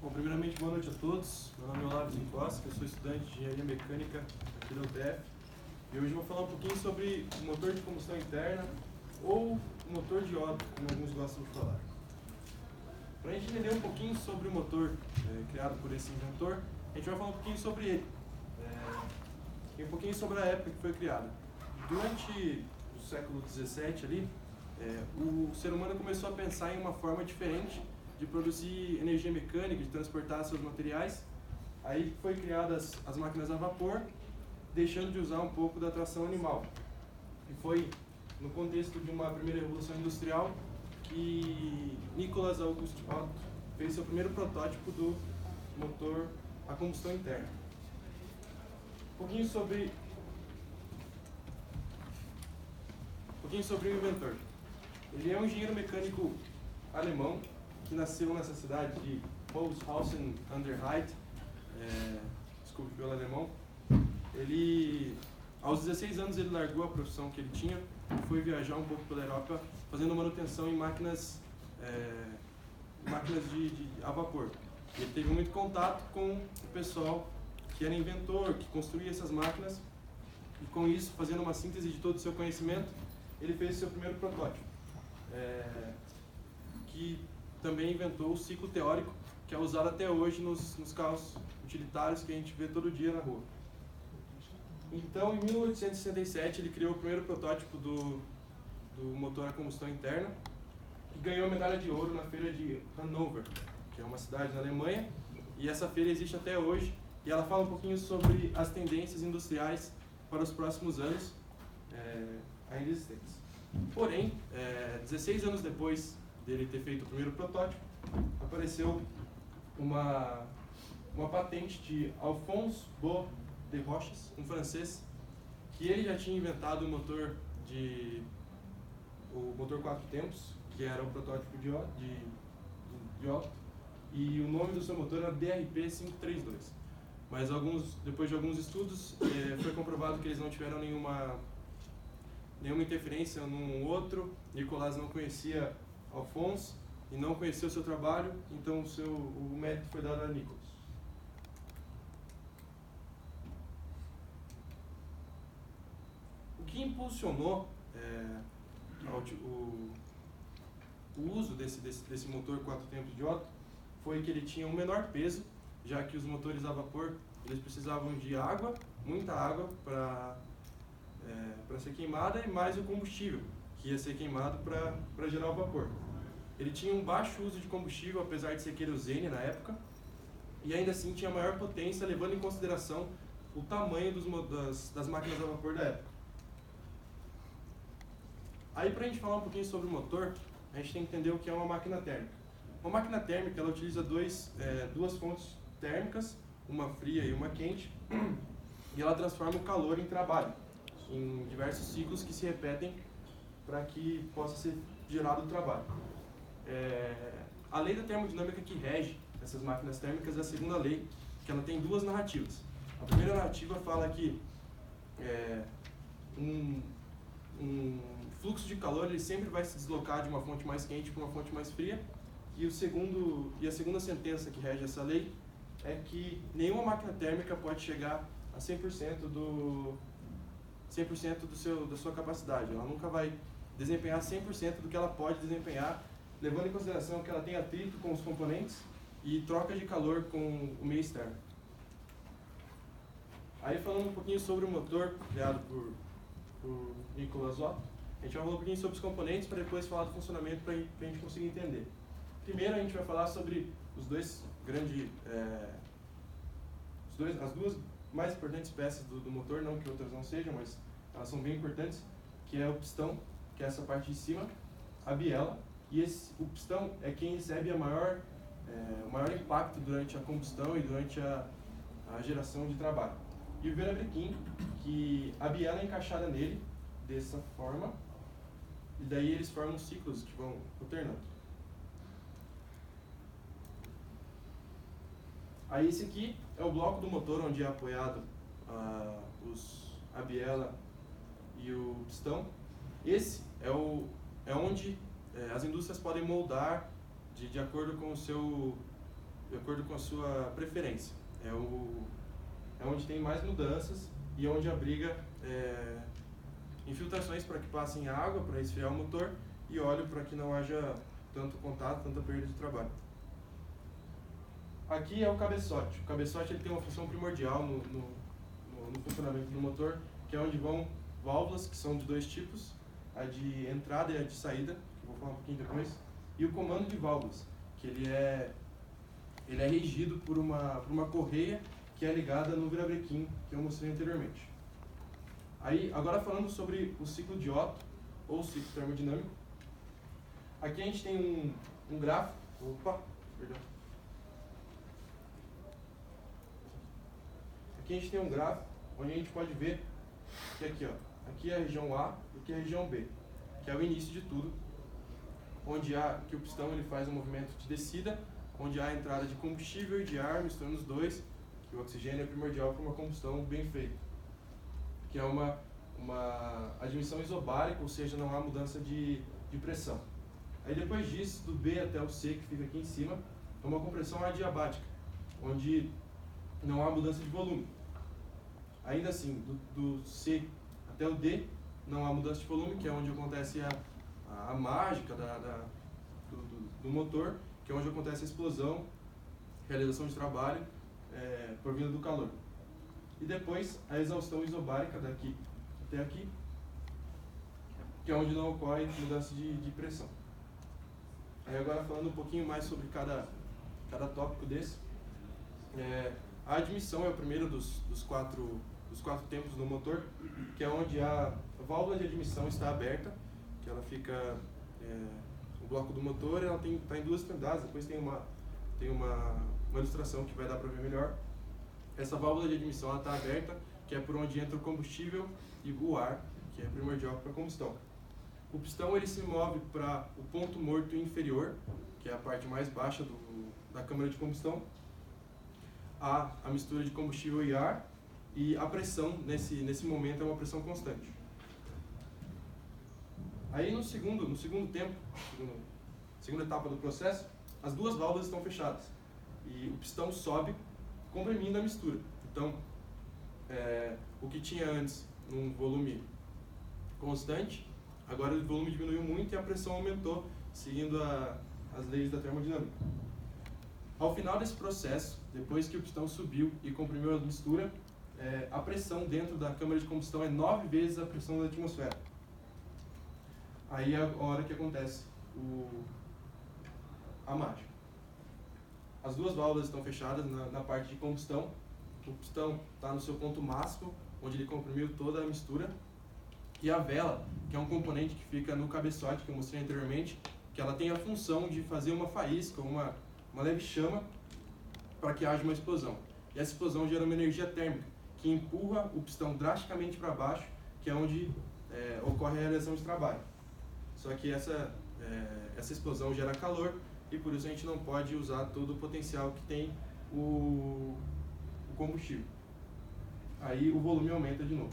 Bom, primeiramente, boa noite a todos. Meu nome é Olavo Zincosta, eu sou estudante de Engenharia Mecânica aqui da UTF. E hoje eu vou falar um pouquinho sobre o motor de combustão interna ou o motor de Otto, como alguns gostam de falar. Para a gente entender um pouquinho sobre o motor criado por esse inventor, a gente vai falar um pouquinho sobre ele. E um pouquinho sobre a época que foi criado. Durante o século XVII ali, o ser humano começou a pensar em uma forma diferente de produzir energia mecânica, de transportar seus materiais. Aí foi criadas as máquinas a vapor, deixando de usar um pouco da tração animal. E foi no contexto de uma primeira revolução industrial que Nicholas August Otto fez seu primeiro protótipo do motor a combustão interna. Um pouquinho sobre o inventor. Ele é um engenheiro mecânico alemão que nasceu nessa cidade de Holzhausen an der Rhein, desculpe pelo alemão. Ele, aos 16 anos, ele largou a profissão que ele tinha e foi viajar um pouco pela Europa fazendo manutenção em máquinas a vapor. Ele teve muito contato com o pessoal que era inventor, que construía essas máquinas, e com isso, fazendo uma síntese de todo o seu conhecimento, ele fez seu primeiro protótipo, que também inventou o ciclo teórico, que é usado até hoje nos carros utilitários que a gente vê todo dia na rua. Então, em 1867, ele criou o primeiro protótipo do motor a combustão interna e ganhou a medalha de ouro na feira de Hannover, que é uma cidade na Alemanha, e essa feira existe até hoje, e ela fala um pouquinho sobre as tendências industriais para os próximos anos ainda existentes. Porém, 16 anos depois dele ter feito o primeiro protótipo, apareceu uma patente de Alphonse Beau de Roches, um francês, que ele já tinha inventado o motor 4 tempos, que era o protótipo de Otto, e o nome do seu motor era DRP-532. Mas depois de alguns estudos, foi comprovado que eles não tiveram nenhuma interferência num outro. Nicolas não conhecia Alphonse e não conhecia o seu trabalho, então o mérito foi dado a Nicolas. O que impulsionou o uso desse motor 4 tempos de Otto foi que ele tinha um menor peso, já que os motores a vapor eles precisavam de água, muita água para ser queimada, e mais o combustível, que ia ser queimado para gerar o vapor. Ele tinha um baixo uso de combustível, apesar de ser querosene na época, e ainda assim tinha maior potência, levando em consideração o tamanho das máquinas a vapor da época. Aí, para a gente falar um pouquinho sobre o motor, a gente tem que entender o que é uma máquina térmica. Uma máquina térmica ela utiliza duas fontes térmicas, uma fria e uma quente, e ela transforma o calor em trabalho, em diversos ciclos que se repetem para que possa ser gerado o trabalho. A lei da termodinâmica que rege essas máquinas térmicas é a segunda lei, que ela tem duas narrativas. A primeira narrativa fala que um fluxo de calor ele sempre vai se deslocar de uma fonte mais quente para uma fonte mais fria, e a segunda sentença que rege essa lei é que nenhuma máquina térmica pode chegar a 100% da sua capacidade. Ela nunca vai desempenhar 100% do que ela pode desempenhar, levando em consideração que ela tem atrito com os componentes e troca de calor com o meio externo. Aí, falando um pouquinho sobre o motor criado por Nicholas Otto, a gente vai falar um pouquinho sobre os componentes para depois falar do funcionamento para a gente conseguir entender. Primeiro, a gente vai falar sobre as duas mais importantes peças do motor, não que outras não sejam, mas elas são bem importantes, que é o pistão, que é essa parte de cima, a biela, e o pistão é quem recebe o maior impacto durante a combustão e durante a geração de trabalho. E o virabrequim, que a biela é encaixada nele, dessa forma, e daí eles formam ciclos que vão alternando. Aí esse aqui é o bloco do motor onde é apoiado a biela e o pistão. Esse é onde as indústrias podem moldar de acordo com o seu de acordo com a sua preferência. É onde tem mais mudanças e onde abriga infiltrações para que passem água para esfriar o motor e óleo para que não haja tanto contato, tanta perda de trabalho. Aqui é o cabeçote. O cabeçote ele tem uma função primordial no funcionamento do motor, que é onde vão válvulas, que são de dois tipos, a de entrada e a de saída, que eu vou falar um pouquinho depois, e o comando de válvulas, que ele é regido por uma correia que é ligada no virabrequim, que eu mostrei anteriormente. Aí, agora falando sobre o ciclo de Otto, ou ciclo termodinâmico, aqui a gente tem um gráfico, aqui a gente tem um gráfico onde a gente pode ver que aqui é a região A e aqui é a região B, que é o início de tudo, onde que o pistão ele faz um movimento de descida, onde há a entrada de combustível e de ar misturando os dois, que o oxigênio é primordial para uma combustão bem feita, que é uma admissão isobárica, ou seja, não há mudança de pressão. Aí depois disso, do B até o C, que fica aqui em cima, é uma compressão adiabática, onde não há mudança de volume. Ainda assim, do C até o D, não há mudança de volume, que é onde acontece a mágica do motor, que é onde acontece a explosão, realização de trabalho por vinda do calor. E depois a exaustão isobárica daqui até aqui, que é onde não ocorre mudança de pressão. Aí agora falando um pouquinho mais sobre cada tópico desse, a admissão é o primeiro dos quatro tempos do motor, que é onde a válvula de admissão está aberta, que ela fica o bloco do motor, ela está em duas extremidades, depois tem uma ilustração que vai dar para ver melhor. Essa válvula de admissão está aberta, que é por onde entra o combustível e o ar, que é primordial para a combustão. O pistão ele se move para o ponto morto inferior, que é a parte mais baixa da câmara de combustão. Há a mistura de combustível e ar, e a pressão nesse momento é uma pressão constante. Aí no segundo tempo, segunda etapa do processo, as duas válvulas estão fechadas e o pistão sobe comprimindo a mistura. Então, o que tinha antes num volume constante, agora o volume diminuiu muito e a pressão aumentou, seguindo as leis da termodinâmica. Ao final desse processo, depois que o pistão subiu e comprimiu a mistura, a pressão dentro da câmara de combustão é 9 vezes a pressão da atmosfera. Aí é a hora que acontece a mágica. As duas válvulas estão fechadas na parte de combustão. O pistão está no seu ponto máximo, onde ele comprimiu toda a mistura. E a vela, que é um componente que fica no cabeçote, que eu mostrei anteriormente, que ela tem a função de fazer uma faísca, uma leve chama, para que haja uma explosão. E essa explosão gera uma energia térmica, que empurra o pistão drasticamente para baixo, que é onde ocorre a realização de trabalho. Só que essa explosão gera calor, e por isso a gente não pode usar todo o potencial que tem o combustível. Aí o volume aumenta de novo.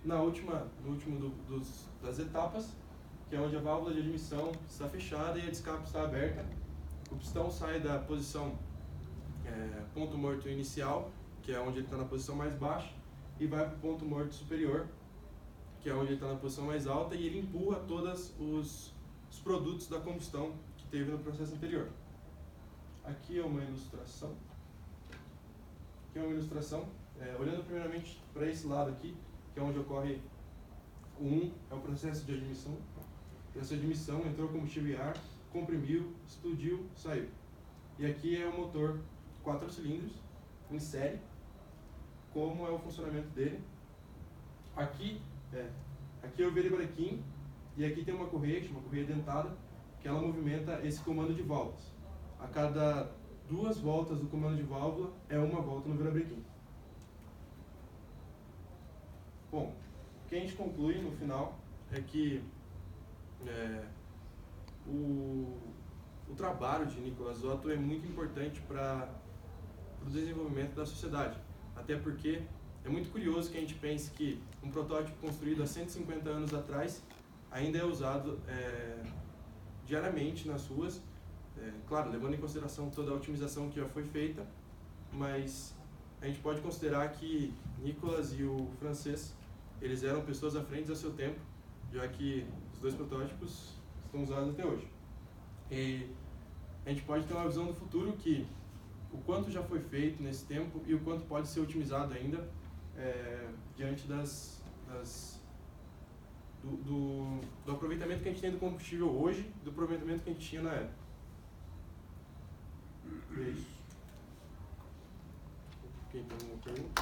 No último das etapas, que é onde a válvula de admissão está fechada e a de escape está aberta, o pistão sai da posição ponto morto inicial, que é onde ele está na posição mais baixa, e vai para o ponto morto superior, que é onde ele está na posição mais alta, e ele empurra todos os produtos da combustão que teve no processo anterior. Aqui é uma ilustração. Olhando primeiramente para esse lado aqui, que é onde ocorre o 1, é o processo de admissão. Essa admissão entrou combustível e ar, comprimiu, explodiu, saiu. E aqui é o motor 4 cilindros, em série, como é o funcionamento dele. Aqui é o virabrequim, e aqui tem uma correia, uma correia dentada, que ela movimenta esse comando de válvulas. A cada 2 voltas do comando de válvula é uma volta no virabrequim. Bom, o que a gente conclui no final é que o trabalho de Nicolas Otto é muito importante para o desenvolvimento da sociedade. Até porque é muito curioso que a gente pense que um protótipo construído há 150 anos atrás ainda é usado diariamente nas ruas Claro, levando em consideração toda a otimização que já foi feita, mas a gente pode considerar que Nicolas e o francês, eles eram pessoas à frente do seu tempo, já que os dois protótipos estão usados até hoje. E a gente pode ter uma visão do futuro que o quanto já foi feito nesse tempo e o quanto pode ser otimizado ainda diante do aproveitamento que a gente tem do combustível hoje, do aproveitamento que a gente tinha na época. E é isso. Quem tem alguma pergunta?